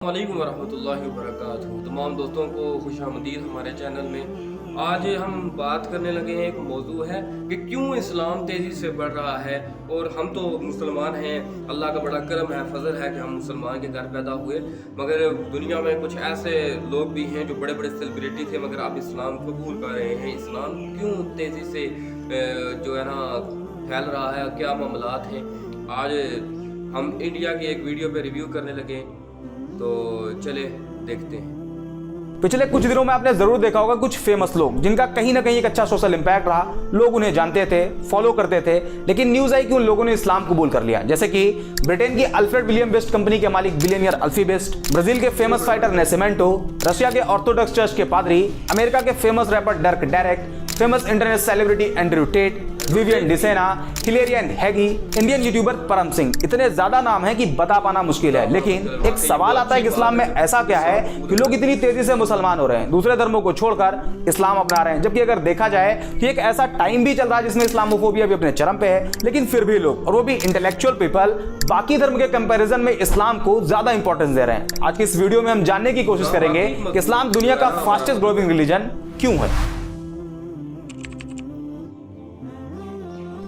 वालेकुम वरहमतुल्लाहि वबरकातुहू। तमाम दोस्तों को खुशामदीद हमारे चैनल में। आज हम बात करने लगे हैं, एक मौजू है कि क्यों इस्लाम तेज़ी से बढ़ रहा है। और हम तो मुसलमान हैं, अल्लाह का बड़ा करम है, फजल है कि हम मुसलमान के घर पैदा हुए। मगर दुनिया में कुछ ऐसे लोग भी हैं जो बड़े बड़े सेलिब्रिटी थे मगर अब इस्लाम कबूल कर रहे हैं। इस्लाम क्यों तेज़ी से जो है ना फैल रहा है, क्या मामलात हैं। आज हम इंडिया की एक वीडियो पे रिव्यू करने लगे, तो चले देखते हैं। पिछले कुछ दिनों में आपने जरूर देखा होगा कुछ फेमस लोग जिनका कहीं ना कहीं एक अच्छा सोशल इंपैक्ट रहा, लोग उन्हें जानते थे, फॉलो करते थे, लेकिन न्यूज आई कि उन लोगों ने इस्लाम कबूल कर लिया। जैसे कि ब्रिटेन की अल्फ्रेड विलियम बेस्ट कंपनी के मालिक बिलियनियर अल्फी बेस्ट, ब्राजील के फेमस फाइटर नेसिमेंटो, रशिया के ऑर्थोडॉक्स चर्च के पादरी, अमेरिका के famous rapper डर्क Derek, famous internet celebrity Andrew Tate, Vivian Dsena, हिलेरियन हैगी, इंडियन यूट्यूबर परम सिंह। इतने ज्यादा नाम हैं कि बता पाना मुश्किल है। लेकिन एक सवाल आता है कि इस्लाम में ऐसा क्या है कि लोग इतनी तेजी से मुसलमान हो रहे हैं, दूसरे धर्मों को छोड़कर इस्लाम अपना रहे हैं। जबकि अगर देखा जाए कि एक ऐसा टाइम भी चल रहा है जिसमें इस्लामोफोबिया भी अपने चरम पे है, लेकिन फिर भी लोग, और वो भी इंटेलेक्चुअल पीपल, बाकी धर्म के कंपैरिजन में इस्लाम को ज्यादा इंपॉर्टेंस दे रहे हैं। आज की इस वीडियो में हम जानने की कोशिश करेंगे कि इस्लाम दुनिया का फास्टेस्ट ग्रोइंग रिलीजन क्यों है।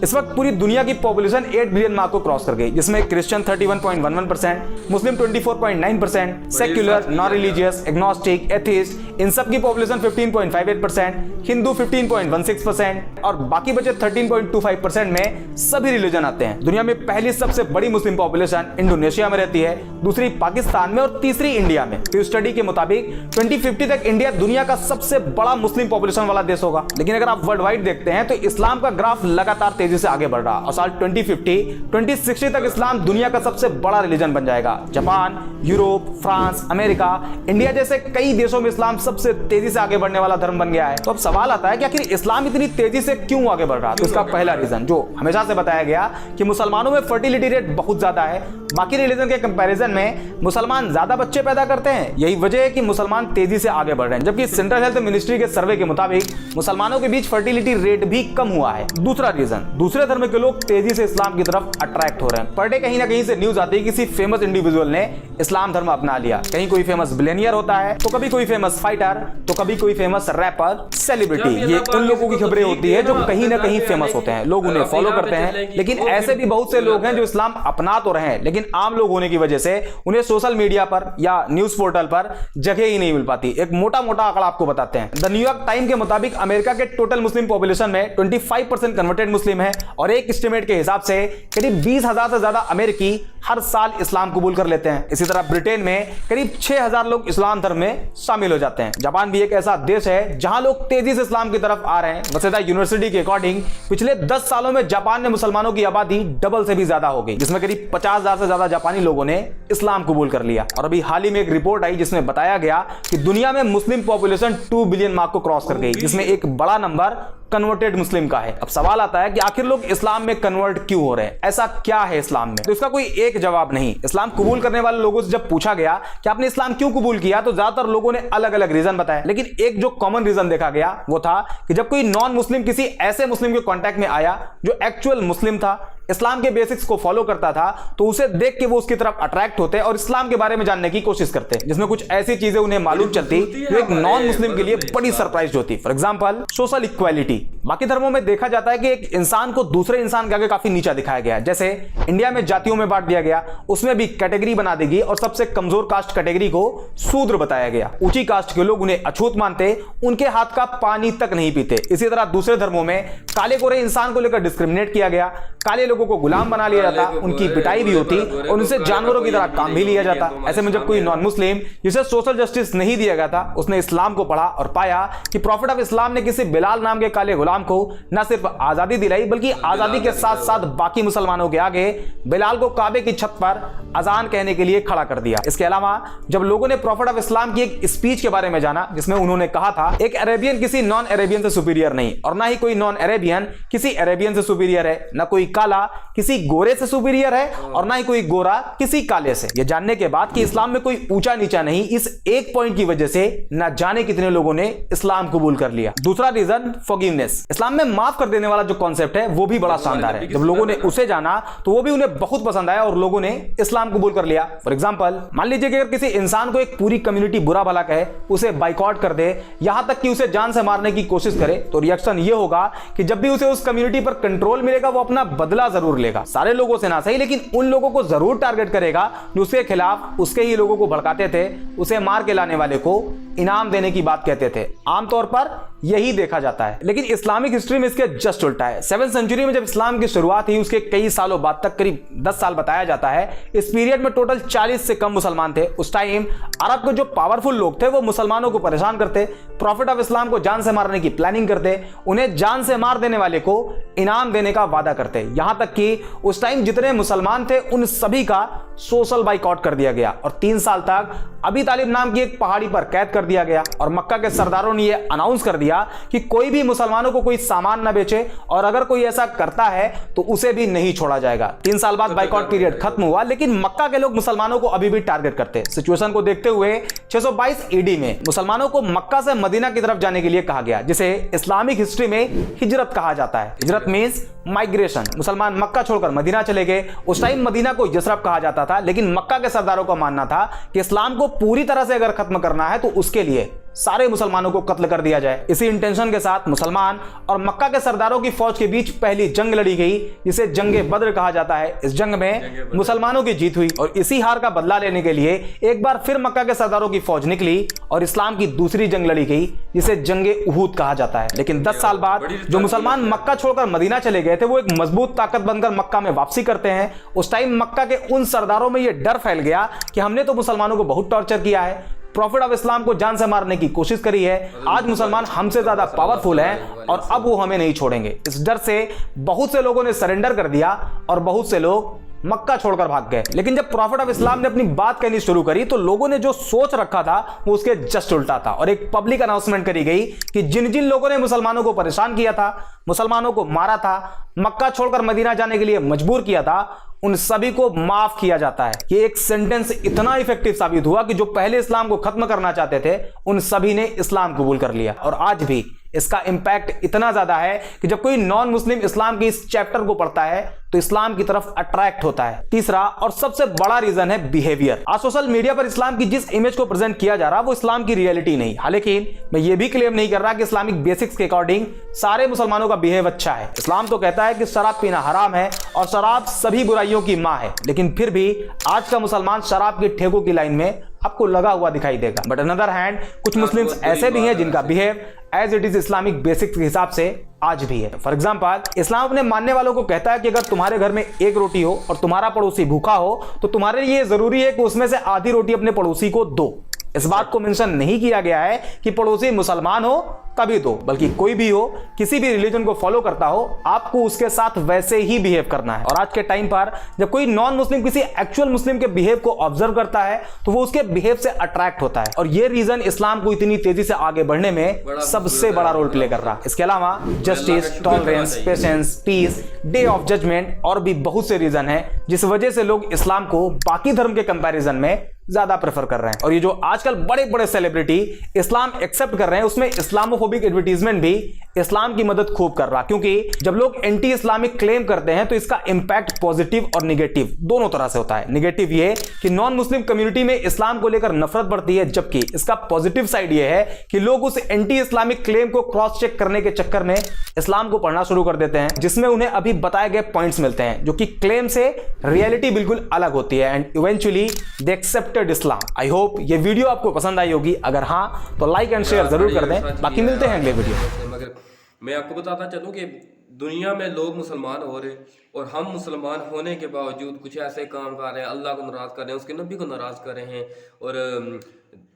इस वक्त पूरी दुनिया की पॉपुलेशन 8 बिलियन मार्क को क्रॉस कर गई, जिसमें Christian 31.11%, Muslim 24.9%, secular, non religious, agnostic, atheist, इन सब की पॉपुलेशन 15.58%, हिंदू 15.16% और बाकी बचे 13.25% में सभी रिलीजन आते हैं। दुनिया में पहली सबसे बड़ी मुस्लिम पॉपुलेशन इंडोनेशिया में रहती है, दूसरी पाकिस्तान में और तीसरी इंडिया में। तो स्टडी के मुताबिक 2050 तक इंडिया दुनिया का सबसे बड़ा मुस्लिम पॉपुलेशन वाला देश होगा। लेकिन अगर आप वर्ल्ड वाइड देखते हैं तो इस्लाम का ग्राफ लगातार तेजी से आगे बढ़ रहा और साल 2060 तक इस्लाम दुनिया का सबसे बड़ा रिलीजन बन जाएगा। Japan, Europe, France, America, India जैसे कई देशों में इस्लाम सबसे तेजी से आगे बढ़ने वाला धर्म बन गया है। तो अब सवाल आता है कि आखिर इस्लाम इतनी तेजी से क्यों आगे बढ़ रहा है। तो इसका पहला रीजन जो हमेशा से बताया गया कि मुसलमानों में फर्टिलिटी रेट बहुत ज्यादा है, बाकी रिलीजन के कंपैरिजन में मुसलमान ज्यादा बच्चे पैदा करते हैं। यही वजह है कि मुसलमान तेजी से आगे बढ़ रहे हैं। जबकि सेंट्रल हेल्थ मिनिस्ट्री के सर्वे के मुताबिक मुसलमानों के बीच फर्टिलिटी रेट भी कम हुआ है। दूसरा रीजन, दूसरे धर्म के लोग तेजी से इस्लाम की तरफ अट्रैक्ट हो रहे हैं। पर डे कहीं ना कहीं से न्यूज आती है किसी फेमस इंडिविजुअल ने इस्लाम धर्म अपना लिया। कहीं कोई फेमस बिलियनियर होता है, तो कभी कोई फेमस फाइटर, तो कभी कोई फेमस रैपर, सेलिब्रिटी। ये उन लोगों की खबरें होती है जो कहीं ना कहीं फेमस होते हैं, लोग उन्हें फॉलो करते हैं। लेकिन ऐसे भी बहुत से लोग हैं जो इस्लाम अपना तो रहे हैं, लेकिन आम लोग होने की वजह से उन्हें सोशल मीडिया पर या न्यूज पोर्टल पर जगह ही नहीं मिल पाती। एक मोटा मोटा आंकड़ा आपको बताते हैं। द न्यूयॉर्क टाइम के मुताबिक अमेरिका के टोटल मुस्लिम पॉपुलेशन में 25% कन्वर्टेड मुस्लिम है और एक एस्टिमेट के हिसाब से करीब 20,000 से ज्यादा अमेरिकी हर साल इस्लाम कबूल कर लेते हैं। इसी तरह ब्रिटेन में करीब 6,000 लोग इस्लाम धर्म में शामिल हो जाते हैं। जापान भी एक ऐसा देश है जहां लोग तेजी से इस्लाम की तरफ आ रहे हैं। वसेदा यूनिवर्सिटी के अकॉर्डिंग पिछले 10 सालों में जापान में मुसलमानों की आबादी डबल से भी ज्यादा हो गई, जिसमें करीब 50,000 से ज्यादा जापानी लोगों ने इस्लाम कबूल कर लिया। और अभी हाल ही में एक रिपोर्ट आई जिसमें बताया गया कि दुनिया में मुस्लिम पॉपुलेशन 2 बिलियन मार्क को क्रॉस कर गई, जिसमें एक बड़ा नंबर कन्वर्टेड मुस्लिम का है। अब सवाल आता है कि आखिर लोग इस्लाम में कन्वर्ट क्यों हो रहे हैं, ऐसा क्या है इस्लाम में। तो इसका कोई एक जवाब नहीं। इस्लाम कबूल करने वाले लोगों से जब पूछा गया कि आपने इस्लाम क्यों कबूल किया, तो ज्यादातर लोगों ने अलग अलग रीजन बताए। लेकिन एक जो कॉमन रीजन देखा गया वो था कि जब कोई नॉन मुस्लिम किसी ऐसे मुस्लिम के कांटेक्ट में आया जो एक्चुअल मुस्लिम था, इस्लाम के बेसिक्स को फॉलो करता था, तो उसे देख के वो उसकी तरफ अट्रैक्ट होते और इस्लाम के बारे में जानने की कोशिश करते, जिसमें कुछ ऐसी चीजें उन्हें मालूम चलती जो एक नॉन मुस्लिम के लिए बड़ी सरप्राइज होती। For example social equality. बाकी धर्मों में देखा जाता है कि एक इंसान को दूसरे इंसान के आगे काफी नीचा दिखाया गया। जैसे इंडिया में जातियों में बांट दिया गया, उसमें भी कैटेगरी बना दी गई और सबसे कमजोर कास्ट कैटेगरी को शूद्र बताया गया। ऊंची कास्ट के लोग उन्हें अछूत मानते, उनके हाथ का पानी तक नहीं पीते। इसी तरह दूसरे धर्मों में काले गोरे इंसान को लेकर डिस्क्रिमिनेट किया गया, काले लोगों को गुलाम बना लिया जाता, उनकी पिटाई भी होती और उनसे जानवरों की तरह काम भी लिया जाता। ऐसे में जब कोई नॉन मुस्लिम जिसे सोशल जस्टिस नहीं दिया गया था, उसने इस्लाम को पढ़ा और पाया कि प्रॉफिट ऑफ इस्लाम ने किसी बिलाल नाम के काले गुलाम को न सिर्फ आजादी दिलाई बल्कि आजादी के साथ साथ बाकी मुसलमानों के आगे बिलाल को काबे की छत पर अजान कहने के लिए खड़ा कर दिया। इसके अलावा जब लोगों ने प्रॉफिट ऑफ इस्लाम की एक स्पीच के बारे में जाना जिसमें उन्होंने कहा था एक अरेबियन किसी नॉन अरेबियन से सुपीरियर नहीं, और ना ही कोई नॉन अरेबियन किसी अरेबियन से सुपीरियर है, ना कोई काला किसी गोरे से सुपीरियर है और ना ही कोई गोरा किसी काले से। यह जानने के बाद कि इस्लाम में कोई ऊंचा नीचा नहीं, इस एक पॉइंट की वजह से ना जाने कितने लोगों ने इस्लाम कबूल कर लिया। दूसरा रीजन फॉगिंग फॉरगिवनेस, इस्लाम में माफ कर देने वाला जो कॉन्सेप्ट है वो भी बड़ा शानदार है। जब लोगों ने उसे जाना तो वो भी उन्हें बहुत पसंद आया और लोगों ने इस्लाम कबूल कर लिया। फॉर एग्जांपल, मान लीजिए कि अगर किसी इंसान को एक पूरी कम्युनिटी बुरा भला कहे, उसे बाइकआउट कर दे, यहां तक कि उसे जान से मारने की कोशिश करे, तो रिएक्शन ये होगा कि जब भी उसे उस कम्युनिटी पर कंट्रोल मिलेगा वो अपना बदला जरूर लेगा। सारे लोगों से ना सही, लेकिन उन लोगों को जरूर टारगेट करेगा जो उसके खिलाफ उसके ही लोगों को भड़काते थे, उसे मार के लाने वाले को इनाम देने की बात कहते थे। आमतौर पर यही देखा जाता है, लेकिन इस्लामिक हिस्ट्री में इसके जस्ट उल्टा है। 7वीं सेंचुरी में जब इस्लाम की शुरुआत हुई, उसके कई सालों बाद तक, करीब 10 साल बताया जाता है, इस पीरियड में टोटल 40 से कम मुसलमान थे। उस टाइम अरब के जो पावरफुल लोग थे वो मुसलमानों को परेशान करते, प्रॉफिट ऑफ इस्लाम को जान से मारने की प्लानिंग करते, उन्हें जान से मार देने वाले को इनाम देने का वादा करते। यहां तक कि उस टाइम जितने मुसलमान थे उन सभी का सोशल बाइकआउट कर दिया गया और 3 साल तक अबी तालिब नाम की एक पहाड़ी पर कैद कर दिया गया। और मक्का के सरदारों ने यह अनाउंस कर दिया कि कोई भी मुसलमानों को कोई सामान न बेचे और अगर कोई ऐसा करता है तो उसे भी नहीं छोड़ा जाएगा। 3 साल बाद बाइकआउट पीरियड खत्म हुआ, लेकिन मक्का के लोग मुसलमानों को अभी भी टारगेट करते। सिचुएशन को देखते हुए 622 ईडी में मुसलमानों को मक्का से मदीना की तरफ जाने के लिए कहा गया, जिसे इस्लामिक हिस्ट्री में हिजरत कहा जाता है। हिजरत मींस माइग्रेशन। मुसलमान मक्का छोड़कर मदीना चले गए। उस टाइम मदीना को यसरब कहा जाता था, लेकिन मक्का के सरदारों का मानना था कि इस्लाम को पूरी तरह से अगर खत्म करना है तो उसके लिए सारे मुसलमानों को कत्ल कर दिया जाए। इसी इंटेंशन के साथ मुसलमान और मक्का के सरदारों की फौज के बीच पहली जंग लड़ी गई, जिसे जंगे बद्र कहा जाता है। इस जंग में मुसलमानों की जीत हुई और इसी हार का बदला लेने के लिए एक बार फिर मक्का के सरदारों की फौज निकली और इस्लाम की दूसरी जंग लड़ी गई, जिसे जंगे उहूद कहा जाता है। लेकिन 10 साल बाद जो मुसलमान मक्का छोड़कर मदीना चले गए थे वो एक मजबूत ताकत बनकर मक्का में वापसी करते हैं। उस टाइम मक्का के उन सरदारों में यह डर फैल गया कि हमने तो मुसलमानों को बहुत टॉर्चर किया है, प्रॉफिट ऑफ इस्लाम को जान से मारने की कोशिश करी है, आज मुसलमान हमसे ज्यादा पावरफुल हैं और अब वो हमें नहीं छोड़ेंगे। इस डर से बहुत से लोगों ने सरेंडर कर दिया और बहुत से लोग मक्का छोड़कर भाग गए। लेकिन जब प्रॉफिट ऑफ इस्लाम ने अपनी बात कहनी शुरू करी तो लोगों ने जो सोच रखा था वो उसके जस्ट उल्टा था और एक पब्लिक अनाउंसमेंट करी गई कि जिन जिन लोगों ने मुसलमानों को परेशान किया था, मुसलमानों को मारा था, मक्का छोड़कर मदीना जाने के लिए मजबूर किया था, उन सभी को माफ किया जाता है। ये एक सेंटेंस इतना इफेक्टिव साबित हुआ कि जो पहले इस्लाम को खत्म करना चाहते थे उन सभी ने इस्लाम कबूल कर लिया और आज भी इसका इंपैक्ट इतना ज्यादा है कि जब कोई नॉन मुस्लिम इस्लाम के इस चैप्टर को पढ़ता है तो इस्लाम की तरफ अट्रैक्ट होता है। तीसरा और सबसे बड़ा रीजन है बिहेवियर। आज सोशल मीडिया पर इस्लाम की जिस इमेज को प्रेजेंट किया जा रहा है वो इस्लाम की रियलिटी नहीं। हालांकि मैं ये भी क्लेम नहीं कर रहा कि इस्लामिक बेसिक्स के अकॉर्डिंग सारे मुसलमानों का बिहेव अच्छा है। इस्लाम तो कहता है कि शराब पीना हराम है और शराब सभी बुराइयों की मां है, लेकिन फिर भी आज का मुसलमान शराब के ठेकों की लाइन में आपको लगा हुआ दिखाई देगा। बट अनदर हैंड कुछ मुस्लिम्स ऐसे भी हैं जिनका behave as it is Islamic basics के हिसाब से आज भी है। फॉर एग्जाम्पल, इस्लाम अपने मानने वालों को कहता है कि अगर तुम्हारे घर में एक रोटी हो और तुम्हारा पड़ोसी भूखा हो तो तुम्हारे लिए जरूरी है कि उसमें से आधी रोटी अपने पड़ोसी को दो। इस बात को मेंशन नहीं किया गया है कि पड़ोसी मुसलमान हो तभी दो, बल्कि कोई भी हो, किसी भी रिलीजन को फॉलो करता हो, आपको उसके साथ वैसे ही बिहेव करना है। और आज के टाइम पर जब कोई नॉन मुस्लिम किसी एक्चुअल मुस्लिम के बिहेव को ऑब्जर्व करता है तो वो उसके बिहेव से अट्रैक्ट होता है और ये रीजन इस्लाम को इतनी तेजी से आगे बढ़ने में सबसे बड़ा रोल प्ले कर रहा है। इसके अलावा justice, tolerance, patience, peace, day of judgment और भी बहुत से रीजन है जिस वजह से लोग इस्लाम को बाकी धर्म के कंपैरिजन में ज्यादा प्रेफर कर रहे हैं। और ये जो आजकल बड़े बड़े सेलिब्रिटी इस्लाम एक्सेप्ट कर रहे हैं उसमें इस्लामोफोबिक एडवर्टीजमेंट भी इस्लाम की मदद खूब कर रहा, क्योंकि जब लोग एंटी इस्लामिक क्लेम करते हैं तो इसका इंपैक्ट पॉजिटिव और निगेटिव दोनों तरह से होता है। निगेटिव ये कि नॉन मुस्लिम कम्युनिटी में इस्लाम को लेकर नफरत बढ़ती है, जबकि इसका पॉजिटिव साइड ये है कि लोग उस एंटी इस्लामिक क्लेम को क्रॉस चेक करने के चक्कर में इस्लाम को पढ़ना शुरू कर देते हैं, जिसमें उन्हें अभी बताए गए पॉइंट्स मिलते हैं जो कि क्लेम से रियलिटी बिल्कुल अलग होती है and eventually they accepted Islam. I hope ये वीडियो आपको पसंद आई होगी, अगर हाँ तो लाइक एंड शेयर जरूर कर दें। बाकी मिलते हैं अगले वीडियो में। मगर मैं आपको बताता चलूं कि दुनिया में लोग मुसलमान हो रहे और हम मुसलमान होने के बावजूद कुछ ऐसे काम कर रहे हैं, अल्लाह को नाराज कर रहे हैं, उसके नबी को नाराज कर रहे हैं और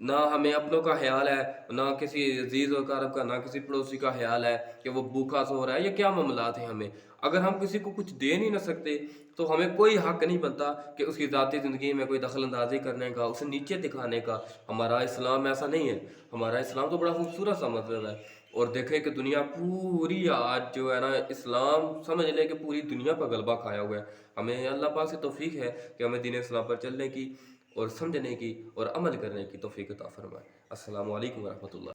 ना हमें अपनों का ख्याल है, ना किसी अजीज और कारब का, ना किसी पड़ोसी का ख्याल है कि वो भूखा सो रहा है। ये क्या मामलात हैं हमें? अगर हम किसी को कुछ दे नहीं ना सकते तो हमें कोई हक नहीं बनता कि उसकी ज़ाती ज़िंदगी में कोई दखल अंदाजी करने का, उसे नीचे दिखाने का। हमारा इस्लाम ऐसा नहीं है। हमारा इस्लाम तो बड़ा खूबसूरत सा मतलब है। और देखें कि दुनिया पूरी आज जो है ना, इस्लाम समझ ले कि पूरी दुनिया पर गलबा खाया हुआ है। हमें अल्लाह पाक से तौफीक है कि हमें दीन इस्लाम पर चलने की और समझने की और अमल करने की तौफीक अता फरमाए। अस्सलामु अलैकुम व रहमतुल्लाह।